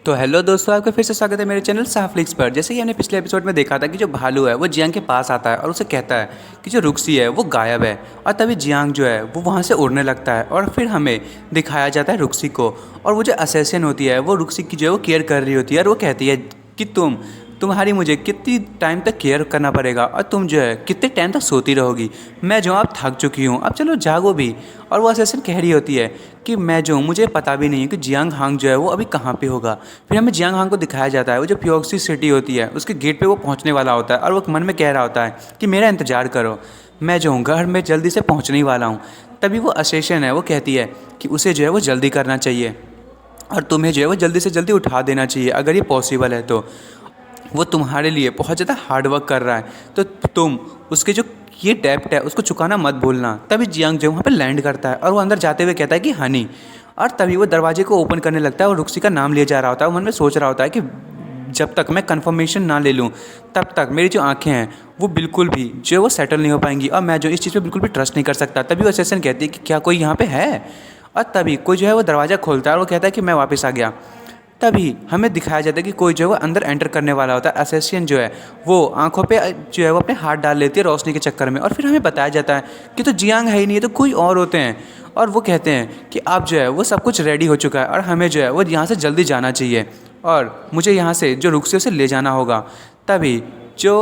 तो हेलो दोस्तों, आपका फिर से स्वागत है मेरे चैनल साफ्लिक्स पर। जैसे कि हमने पिछले एपिसोड में देखा था कि जो भालू है वो जियांग के पास आता है और उसे कहता है कि जो रुक्सी है वो गायब है। और तभी जियांग जो है वो वहाँ से उड़ने लगता है और फिर हमें दिखाया जाता है रुक्सी को। और वो जो असैसिन होती है वो रुक्सी की जो है वो केयर कर रही होती है और वो कहती है कि तुम्हारी मुझे कितनी टाइम तक केयर करना पड़ेगा और तुम जो है कितने टाइम तक सोती रहोगी। मैं जो अब थक चुकी हूँ, अब चलो जागो भी। और वो असैसिन कह रही होती है कि मैं जो मुझे पता भी नहीं है कि जियांग हांग जो है वो अभी कहाँ पे होगा। फिर हमें जियांग हांग को दिखाया जाता है, वो जो प्योक्सी सिटी होती है उसके गेट पे वो पहुँचने वाला होता है और वो मन में कह रहा होता है कि मेरा इंतज़ार करो, मैं जो हूँ घर में जल्दी से पहुँचने ही वाला हूँ। तभी वो असैसिन है वो कहती है कि उसे जो है वो जल्दी करना चाहिए और तुम्हें जो है वो जल्दी से जल्दी उठा देना चाहिए अगर ये पॉसिबल है तो। वो तुम्हारे लिए बहुत ज़्यादा हार्ड वर्क कर रहा है, तो तुम उसके जो ये डेप्ट है उसको चुकाना मत भूलना। तभी जियांग जो वहाँ पे लैंड करता है और वो अंदर जाते हुए कहता है कि हनी। और तभी वो दरवाजे को ओपन करने लगता है और रुक्सी का नाम लिया जा रहा होता है। वो मन में सोच रहा होता है कि जब तक मैं कंफर्मेशन ना ले लूँ तब तक मेरी जो आंखें हैं वो बिल्कुल भी जो वो सेटल नहीं हो पाएंगी और मैं जो इस चीज़ पे बिल्कुल भी ट्रस्ट नहीं कर सकता। तभी वो असिस्टेंट कहती है कि क्या कोई यहाँ पे है। और तभी कोई जो है वो दरवाज़ा खोलता है और वो कहता है कि मैं वापस आ गया। तभी हमें दिखाया जाता है कि कोई जो है वो अंदर एंटर करने वाला होता है। असैसिन जो है वो आंखों पे जो है वो अपने हाथ डाल लेती है रोशनी के चक्कर में। और फिर हमें बताया जाता है कि तो जियांग है ही नहीं, है तो कोई और होते हैं। और वो कहते हैं कि अब जो है वो सब कुछ रेडी हो चुका है और हमें जो है वो यहाँ से जल्दी जाना चाहिए और मुझे यहाँ से जो रुक से उसे ले जाना होगा। तभी जो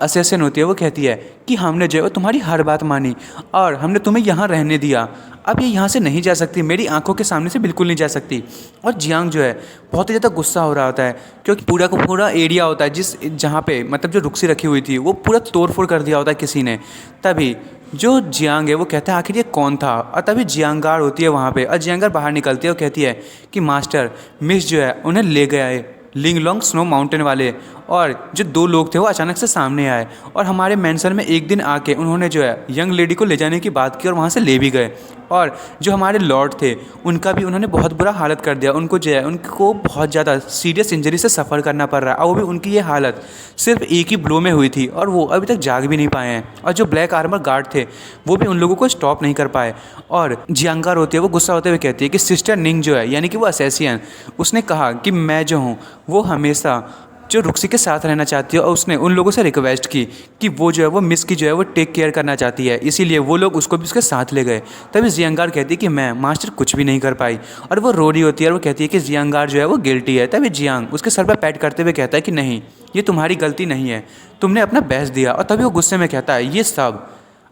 असैसिन होती है वो कहती है कि हमने जो है वो तुम्हारी हर बात मानी और हमने तुम्हें यहाँ रहने दिया, अब ये यहाँ से नहीं जा सकती, मेरी आंखों के सामने से बिल्कुल नहीं जा सकती। और जियांग जो है बहुत ही ज़्यादा गुस्सा हो रहा होता है क्योंकि पूरा का पूरा एरिया होता है जिस जहाँ पे मतलब जो रुक्सी रखी हुई थी वो पूरा तोड़ फोड़ कर दिया होता है किसी ने। तभी जो जियांग है वो कहता है आखिर ये कौन था। और तभी जियांगार होती है वहाँ पे और जियांगार बाहर निकलती है और कहती है कि मास्टर मिस जो है उन्हें ले गया है लिंगलोंग स्नो माउंटेन वाले। और जो दो लोग थे वो अचानक से सामने आए और हमारे मेंशन में एक दिन आके उन्होंने जो है यंग लेडी को ले जाने की बात की और वहाँ से ले भी गए। और जो हमारे लॉर्ड थे उनका भी उन्होंने बहुत बुरा हालत कर दिया, उनको जो है उनको बहुत ज़्यादा सीरियस इंजरी से सफ़र करना पड़ रहा है और वो भी उनकी ये हालत सिर्फ एक ही ब्लो में हुई थी और वो अभी तक जाग भी नहीं पाए हैं। और जो ब्लैक आर्मर गार्ड थे वो भी उन लोगों को स्टॉप नहीं कर पाए। और जियांगार होती है वो गुस्सा होते हुए कहती है कि सिस्टर निंग जो है यानी कि वो असैसियन, उसने कहा कि मैं जो हूँ वो हमेशा जो रुक्सी के साथ रहना चाहती है और उसने उन लोगों से रिक्वेस्ट की कि वो जो है वो मिस की जो है वो टेक केयर करना चाहती है, इसीलिए वो लोग उसको भी उसके साथ ले गए। तभी जियांगार कहती है कि मैं मास्टर कुछ भी नहीं कर पाई और वो रो रही होती है और वो कहती है कि जियांगार जो है वो गिल्टी है। तभी जियांग उसके सर पर पैट करते हुए कहता है कि नहीं, ये तुम्हारी गलती नहीं है, तुमने अपना बेस्ट दिया। और तभी वो गुस्से में कहता है ये सब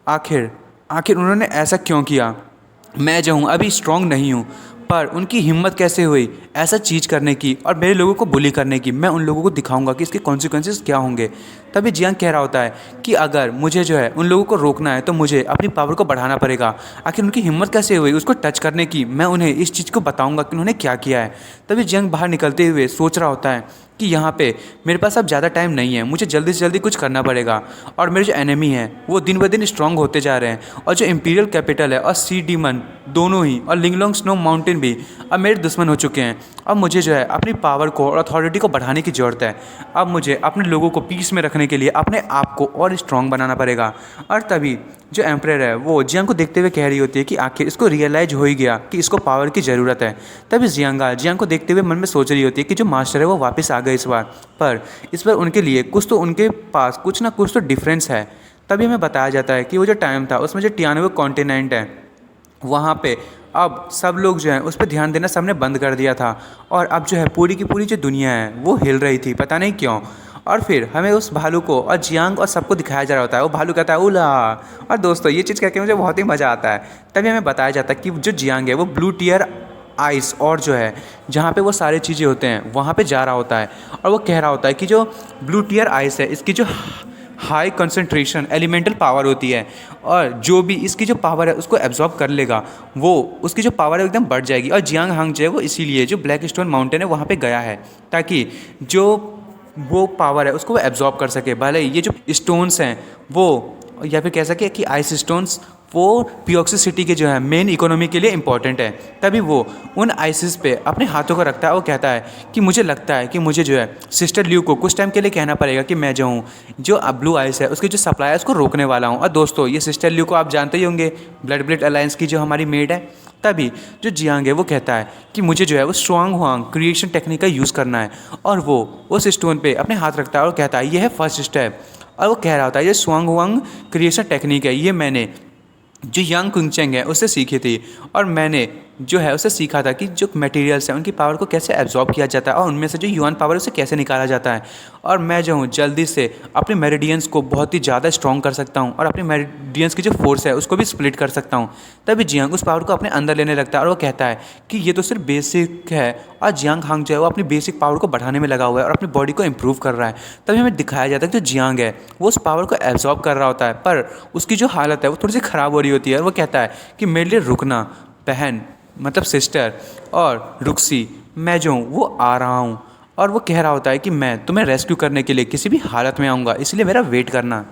आखिर आखिर उन्होंने ऐसा क्यों किया, मैं जो हूँ अभी स्ट्रांग नहीं हूँ, पर उनकी हिम्मत कैसे हुई ऐसा चीज़ करने की और मेरे लोगों को बुली करने की। मैं उन लोगों को दिखाऊंगा कि इसके कॉन्सिक्वेंसेस क्या होंगे। तभी जियांग कह रहा होता है कि अगर मुझे जो है उन लोगों को रोकना है तो मुझे अपनी पावर को बढ़ाना पड़ेगा। आखिर उनकी हिम्मत कैसे हुई उसको टच करने की, मैं उन्हें इस चीज़ को बताऊंगा कि उन्होंने क्या किया है। तभी जियांग बाहर निकलते हुए सोच रहा होता है कि यहाँ पे मेरे पास अब ज़्यादा टाइम नहीं है, मुझे जल्दी से जल्दी कुछ करना पड़ेगा। और मेरे जो एनिमी हैं वो दिन ब दिन स्ट्रांग होते जा रहे हैं और जो इंपीरियल कैपिटल है और सी डीमन दोनों ही और लिंगलोंग स्नो माउंटेन भी अब मेरे दुश्मन हो चुके हैं। अब मुझे जो है अपनी पावर को और अथॉरिटी को बढ़ाने की ज़रूरत है। अब मुझे अपने लोगों को पीस में रखने के लिए अपने आप को और स्ट्रांग बनाना पड़ेगा। और तभी जो एम्परर है वो जियांग को देखते हुए कह रही होती है कि आखिर इसको रियलाइज हो ही गया कि इसको पावर की ज़रूरत है। तभी जियांग को देखते हुए मन में सोच रही होती है कि जो मास्टर है वो वापस आ गए इस बार उनके लिए कुछ तो उनके पास कुछ ना कुछ तो डिफरेंस है। तभी हमें बताया जाता है कि वो जो टाइम था उसमें जो टियानवे कॉन्टिनेंट है वहाँ पे अब सब लोग जो हैं उस पर ध्यान देना सबने बंद कर दिया था और अब जो है पूरी की पूरी जो दुनिया है वो हिल रही थी, पता नहीं क्यों। और फिर हमें उस भालू को और जियांग और सबको दिखाया जा रहा होता है। वो भालू कहता है उला। और दोस्तों ये चीज़ कहकर मुझे बहुत ही मज़ा आता है। तभी हमें बताया जाता है कि जो जियांग है वो ब्लू टियर आइस और जो है जहाँ पे वो सारे चीज़ें होते हैं वहाँ पे जा रहा होता है और वो कह रहा होता है कि जो ब्लू टियर आइस है इसकी जो हाई कंसंट्रेशन एलिमेंटल पावर होती है और जो भी इसकी जो पावर है उसको एब्जॉर्ब कर लेगा वो उसकी जो पावर है एकदम बढ़ जाएगी। और जियांग हांग जो है वो इसीलिए जो ब्लैक स्टोन माउंटेन है वहाँ पे गया है ताकि जो वो पावर है उसको वो एब्जॉर्ब कर सके। भले ये जो स्टोन्स हैं वो या फिर कह सके कि आइस स्टोन्स वो पियोक्सी सिटी के जो है मेन इकोनॉमी के लिए इम्पोर्टेंट है। तभी वो उन आइसिस पे अपने हाथों को रखता है। वो कहता है कि मुझे लगता है कि मुझे जो है सिस्टर ल्यू को कुछ टाइम के लिए कहना पड़ेगा कि मैं जो हूँ जो ब्लू आइस है उसकी जो सप्लाई है उसको रोकने वाला हूँ। और दोस्तों ये सिस्टर ल्यू को आप जानते ही होंगे, ब्लड अलायंस की जो हमारी मेड है। तभी जो जियांग है वो कहता है कि मुझे जो है वो स्ट्रॉन्ग हुआंग क्रिएशन टेक्निक का यूज़ करना है। और वो उस स्टोन पे अपने हाथ रखता है और कहता है ये है फर्स्ट स्टेप। और वो कह रहा होता है ये स्वांग हुआंग क्रिएशन टेक्निक है, ये मैंने जो यांग कुंगचेंग है उससे सीखी थी। और मैंने जो है उससे सीखा था कि जो मटेरियल्स हैं उनकी पावर को कैसे एब्जॉर्ब किया जाता है और उनमें से जो युआन पावर है उसे कैसे निकाला जाता है। और मैं जो हूँ जल्दी से अपने मेरिडियंस को बहुत ही ज़्यादा स्ट्रॉन्ग कर सकता हूँ और अपने मेरिडियंस की जो फोर्स है उसको भी स्प्लिट कर सकता हूँ। तभी जियांग उस पावर को अपने अंदर लेने लगता है और वो कहता है कि ये तो सिर्फ बेसिक है। और जियांग हांग जो है वो अपनी बेसिक पावर को बढ़ाने में लगा हुआ है और अपनी बॉडी को इंप्रूव कर रहा है। तभी हमें दिखाया जाता है कि जो जियांग है वो उस पावर को एब्जॉर्ब कर रहा होता है, पर उसकी जो हालत है वो थोड़ी सी ख़राब हो रही होती है। और वो कहता है कि मेरे लिए रुकना बहन, मतलब सिस्टर, और रुक्सी मैं जो हूँ वो आ रहा हूँ। और वो कह रहा होता है कि मैं तुम्हें रेस्क्यू करने के लिए किसी भी हालत में आऊँगा, इसलिए मेरा वेट करना।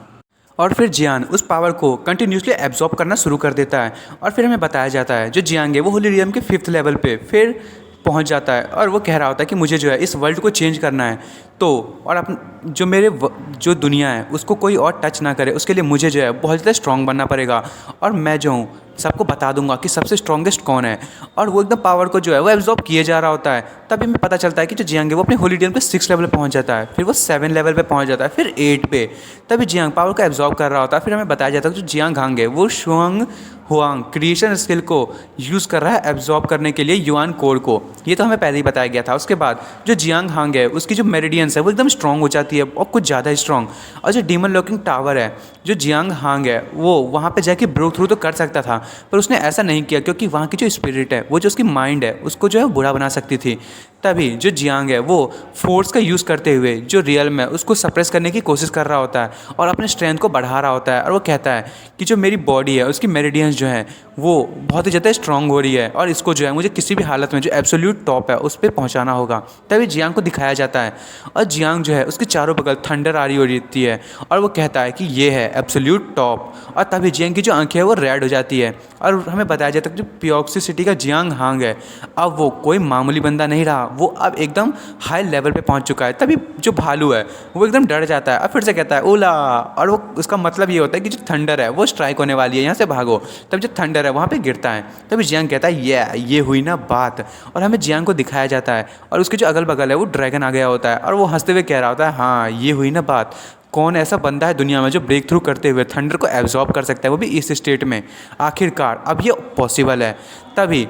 और फिर जियान उस पावर को कंटिन्यूसली एब्जॉर्ब करना शुरू कर देता है। और फिर हमें बताया जाता है जो जियांग है वो होली रियम के 5th लेवल पे फिर पहुंच जाता है। और वो कह रहा होता है कि मुझे जो है इस वर्ल्ड को चेंज करना है, तो और जो जो दुनिया है उसको कोई और टच ना करे, उसके लिए मुझे जो है बहुत ज़्यादा स्ट्रॉन्ग बनना पड़ेगा। और मैं जो हूँ सबको बता दूंगा कि सबसे स्ट्रॉन्गेस्ट कौन है। और वो एकदम पावर को जो है वो एब्जॉर्ब किए जा रहा होता है। तभी हमें पता चलता है कि जो जियांग है वो अपने होली रियम के 6 लेवल पे पहुंच जाता है, फिर वो 7 लेवल पे पहुंच जाता है, फिर 8 पे। तभी जियांग पावर को एब्जॉर्ब कर रहा होता है। फिर हमें बताया जाता है कि जो जियांग हांग है वो शुआंग हुआंग क्रिएशन स्किल को यूज़ कर रहा है एब्जॉर्ब करने के लिए युआन कोर को। ये तो हमें पहले ही बताया गया था। उसके बाद जो जियांग हांग है उसकी जो मेरिडियंस है वो एकदम स्ट्रॉन्ग हो जाती है और कुछ ज़्यादा स्ट्रॉन्ग। और जो डीमन लॉकिंग टावर है जो जियांग हांग है वो वहाँ पे जाके ब्रेक थ्रू तो कर सकता था, पर उसने ऐसा नहीं किया क्योंकि वहाँ की जो स्पिरिट है वो जो उसकी माइंड है उसको जो है बुरा बना सकती थी। तभी जो जियांग है वो फोर्स का यूज़ करते हुए जो रियल में उसको सप्रेस करने की कोशिश कर रहा होता है और अपने स्ट्रेंथ को बढ़ा रहा होता है। और वो कहता है कि जो मेरी बॉडी है उसकी मेरिडियंस जो है वो बहुत ही ज़्यादा स्ट्रॉन्ग हो रही है और इसको जो है मुझे किसी भी हालत में जो एब्सोल्यूट टॉप है उस पर पहुँचाना होगा। तभी जियांग को दिखाया जाता है और जियांग जो है उसके चारों बगल थंडर आ रही होती है और वो कहता है कि ये है एब्सोल्यूट टॉप। और तभी जियांग की जो आंखें है वो रेड हो जाती है और हमें बताया जाता है कि जो पियोक्सी सिटी का जियांग हांग है अब वो कोई मामूली बंदा नहीं रहा, वो अब एकदम हाई लेवल पे पहुंच चुका है। तभी जो भालू है वो एकदम डर जाता है और फिर से कहता है ओला। और वो उसका मतलब ये होता है कि जो थंडर है वो स्ट्राइक होने वाली है, यहाँ से भागो। तब जो थंडर है वहाँ पे गिरता है। तभी जियांग कहता है ये हुई ना बात। और हमें जियांग को दिखाया जाता है और उसके जो अगल बगल है वो ड्रैगन आ गया होता है और वो हंसते हुए कह रहा होता है हाँ ये हुई ना बात। कौन ऐसा बंदा है दुनिया में जो ब्रेक थ्रू करते हुए थंडर को एब्जॉर्ब कर सकता है, वो भी इस स्टेट में। आखिरकार अब ये पॉसिबल है। तभी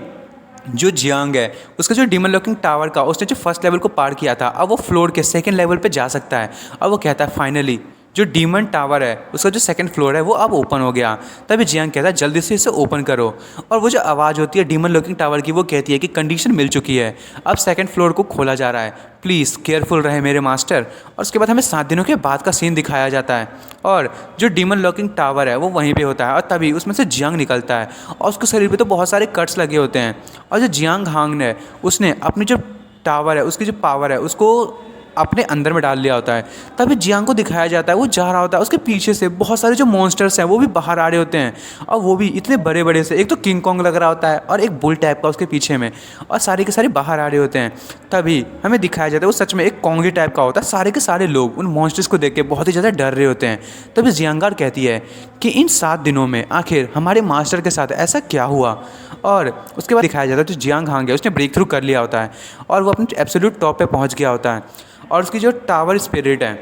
जो जियांग है उसका जो डीमन लॉकिंग टावर का उसने जो फर्स्ट लेवल को पार किया था अब वो फ्लोर के 2nd लेवल पे जा सकता है। और वो कहता है फाइनली जो डीमन टावर है उसका जो 2nd फ्लोर है वो अब ओपन हो गया। तभी जियांग कहता है जल्दी से इसे ओपन करो। और वो जो आवाज़ होती है डीमन लॉकिंग टावर की वो कहती है कि कंडीशन मिल चुकी है, अब 2nd फ्लोर को खोला जा रहा है, प्लीज़ केयरफुल रहे मेरे मास्टर। और उसके बाद हमें 7 दिनों के बाद का सीन दिखाया जाता है और जो डीमन लॉकिंग टावर है वो वहीं पे होता है। और तभी उसमें से जियांग निकलता है और उसके शरीर पे तो बहुत सारे कट्स लगे होते हैं। और जो जियांग हांग ने उसने अपनी जो टावर है उसकी जो पावर है उसको अपने अंदर में डाल लिया होता है। तभी जियांग को दिखाया जाता है वो जा रहा होता है, उसके पीछे से बहुत सारे जो मॉन्स्टर्स हैं वो भी बाहर आ रहे होते हैं और वो भी इतने बड़े बड़े से। एक तो किंग कॉन्ग लग रहा होता है और एक बुल टाइप का उसके पीछे में, और सारे के सारे बाहर आ रहे होते हैं। तभी हमें दिखाया जाता है वो सच में एक कॉन्गी टाइप का होता है। सारे के सारे लोग उन मॉन्स्टर्स को देख के बहुत ही ज़्यादा डर रहे होते हैं। तभी जियांगार कहती है कि इन 7 दिनों में आखिर हमारे मास्टर के साथ ऐसा क्या हुआ। और उसके बाद दिखाया जाता है जो जियांग हांग है उसने ब्रेक थ्रू कर लिया होता है और वो अपने एब्सोल्यूट टॉप पे पहुंच गया होता है। और उसकी जो टावर स्पिरिट है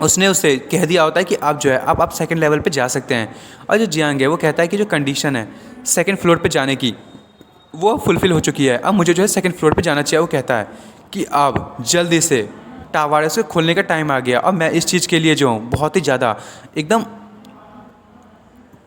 उसने उसे कह दिया होता है कि आप जो है अब आप 2nd लेवल पे जा सकते हैं। और जो जियांग है वो कहता है कि जो कंडीशन है 2nd फ्लोर पे जाने की वो फुलफ़िल हो चुकी है, अब मुझे जो है 2nd फ्लोर पे जाना चाहिए। वो कहता है कि अब जल्दी से टावर से खोलने का टाइम आ गया और मैं इस चीज़ के लिए जो हूँ बहुत ही ज़्यादा एकदम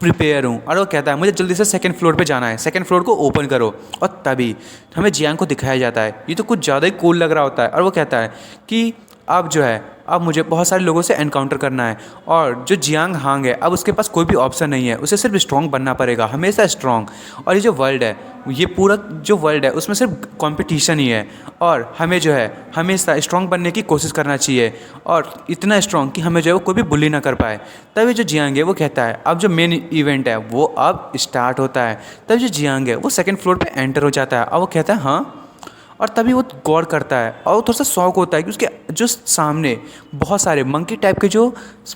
प्रिपेयर हूँ। और वो कहता है मुझे जल्दी से 2nd फ्लोर पे जाना है, 2nd फ्लोर को ओपन करो। और तभी हमें जियांग को दिखाया जाता है ये तो कुछ ज़्यादा ही कूल लग रहा होता है और वो कहता है कि अब जो है अब मुझे बहुत सारे लोगों से एनकाउंटर करना है। और जो जियांग हांग है अब उसके पास कोई भी ऑप्शन नहीं है, उसे सिर्फ स्ट्रॉन्ग बनना पड़ेगा, हमेशा स्ट्रॉन्ग। और ये जो वर्ल्ड है, ये पूरा जो वर्ल्ड है उसमें सिर्फ कंपटीशन ही है और हमें जो है हमेशा स्ट्रॉन्ग बनने की कोशिश करना चाहिए और इतना स्ट्रॉन्ग कि हमें जो है वो कोई भी बुली ना कर पाए। तभी जो जियांग है वो कहता है अब जो मेन इवेंट है वो अब स्टार्ट होता है। तभी जो जियांग है वो सेकंड फ्लोर पे एंटर हो जाता है और वो कहता है हाँ। और तभी वो गौर करता है और वो थोड़ा सा शौक होता है कि उसके जो सामने बहुत सारे मंकी टाइप के जो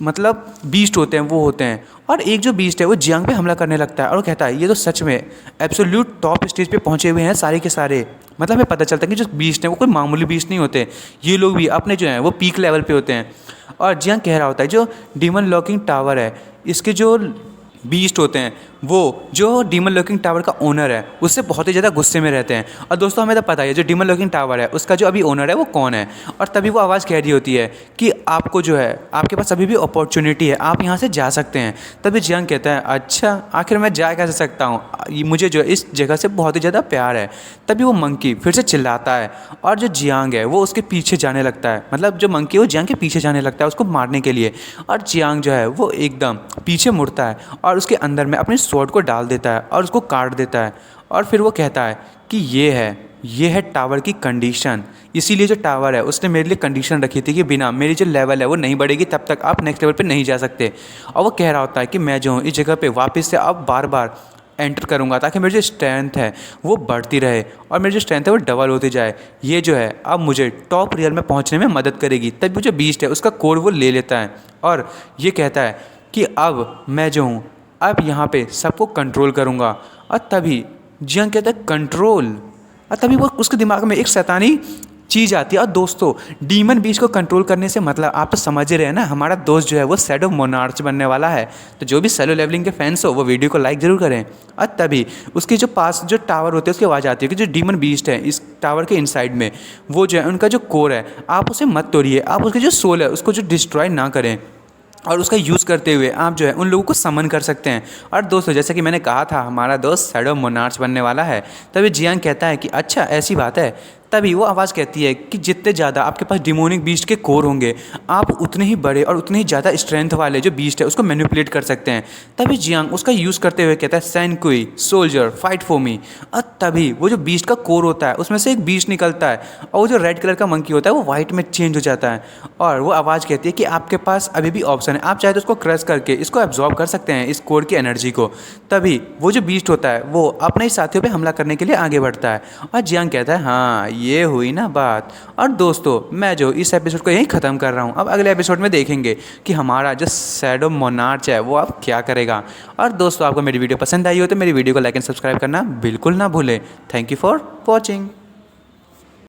मतलब बीस्ट होते हैं वो होते हैं। और एक जो बीस्ट है वो जियांग पे हमला करने लगता है और वो कहता है ये तो सच में एब्सोल्यूट टॉप स्टेज पे पहुंचे हुए हैं सारे के सारे। मतलब हमें पता चलता है कि जो बीस्ट हैं वो कोई मामूली बीस्ट नहीं होते, ये लोग भी अपने जो हैं वो पीक लेवल पे होते हैं। और जियांग कह रहा होता है जो डीमन लॉकिंग टावर है इसके जो बीस्ट होते हैं वो जो डीमन लॉकिंग टावर का ओनर है उससे बहुत ही ज़्यादा गुस्से में रहते हैं। और दोस्तों हमें तो पता है जो डीमन लॉकिंग टावर है उसका जो अभी ओनर है वो कौन है। और तभी वो आवाज़ कह रही होती है कि आपको जो है आपके पास अभी भी अपॉर्चुनिटी है, आप यहाँ से जा सकते हैं। तभी जियांग कहता है अच्छा आखिर मैं जा कैसे सकता हूँ, मुझे जो इस जगह से बहुत ही ज़्यादा प्यार है। तभी वो मंकी फिर से चिल्लाता है और जो जियांग है वो उसके पीछे जाने लगता है, मतलब जो मंकी है वो जियांग के पीछे जाने लगता है उसको मारने के लिए। और जियांग जो है वो एकदम पीछे मुड़ता है और उसके अंदर में अपने स्वॉर्ड को डाल देता है और उसको काट देता है। और फिर वो कहता है कि ये है टावर की कंडीशन, इसीलिए जो टावर है उसने मेरे लिए कंडीशन रखी थी कि बिना मेरी जो लेवल है वो नहीं बढ़ेगी तब तक आप नेक्स्ट लेवल पे नहीं जा सकते। और वो कह रहा होता है कि मैं जो हूँ इस जगह पे वापस से अब बार बार एंटर करूँगा ताकि मेरी जो स्ट्रेंथ है वो बढ़ती रहे और मेरी जो स्ट्रेंथ है वो डबल होती जाए। ये जो है अब मुझे टॉप रियल में पहुँचने में मदद करेगी। तब वो जो बीस्ट है उसका कोर वो ले लेता है और ये कहता है कि अब मैं जो हूँ अब यहाँ पे सबको कंट्रोल करूँगा। और तभी जियांग कहता है कंट्रोल, और तभी वो उसके दिमाग में एक शैतानी चीज़ आती है। और दोस्तों डीमन बीस्ट को कंट्रोल करने से मतलब आप तो समझ ही रहे हैं ना, हमारा दोस्त जो है वो शैडो मोनार्च बनने वाला है। तो जो भी सैलो लेवलिंग के फैंस हो वो वीडियो को लाइक ज़रूर करें। और तभी उसके जो पास जो टावर होते हैं उसकी आवाज़ आती है कि जो डीमन बीस्ट है इस टावर के इनसाइड में वो जो है उनका जो कोर है आप उसे मत तोड़िए, आप उसके जो सोल है उसको जो डिस्ट्रॉय ना करें और उसका यूज़ करते हुए आप जो है उन लोगों को समन कर सकते हैं। और दोस्तों जैसे कि मैंने कहा था हमारा दोस्त शैडो मोनार्च बनने वाला है। तभी जियांग कहता है कि अच्छा ऐसी बात है। तभी वो आवाज़ कहती है कि जितने ज़्यादा आपके पास डिमोनिक बीस्ट के कोर होंगे आप उतने ही बड़े और उतने ही ज़्यादा स्ट्रेंथ वाले जो बीस्ट है उसको मैनिपुलेट कर सकते हैं। तभी जियांग उसका यूज़ करते हुए कहता है सैनकुई सोल्जर फाइट फॉर मी। और तभी वो जो बीस्ट का कोर होता है उसमें से एक बीस्ट निकलता है और वो जो रेड कलर का मंकी होता है वो वाइट में चेंज हो जाता है। और वो आवाज़ कहती है कि आपके पास अभी भी ऑप्शन है, आप चाहे तो उसको क्रश करके इसको एब्जॉर्ब कर सकते हैं इस कोर की एनर्जी को। तभी वो जो बीस्ट होता है वो अपने ही साथियों पे हमला करने के लिए आगे बढ़ता है। और जियांग कहता है हाँ ये हुई ना बात। और दोस्तों मैं जो इस एपिसोड को यहीं ख़त्म कर रहा हूँ, अब अगले एपिसोड में देखेंगे कि हमारा जो शैडो मोनार्च है वो अब क्या करेगा। और दोस्तों आपको मेरी वीडियो पसंद आई हो तो मेरी वीडियो को लाइक एंड सब्सक्राइब करना बिल्कुल ना भूलें। Thank you for watching.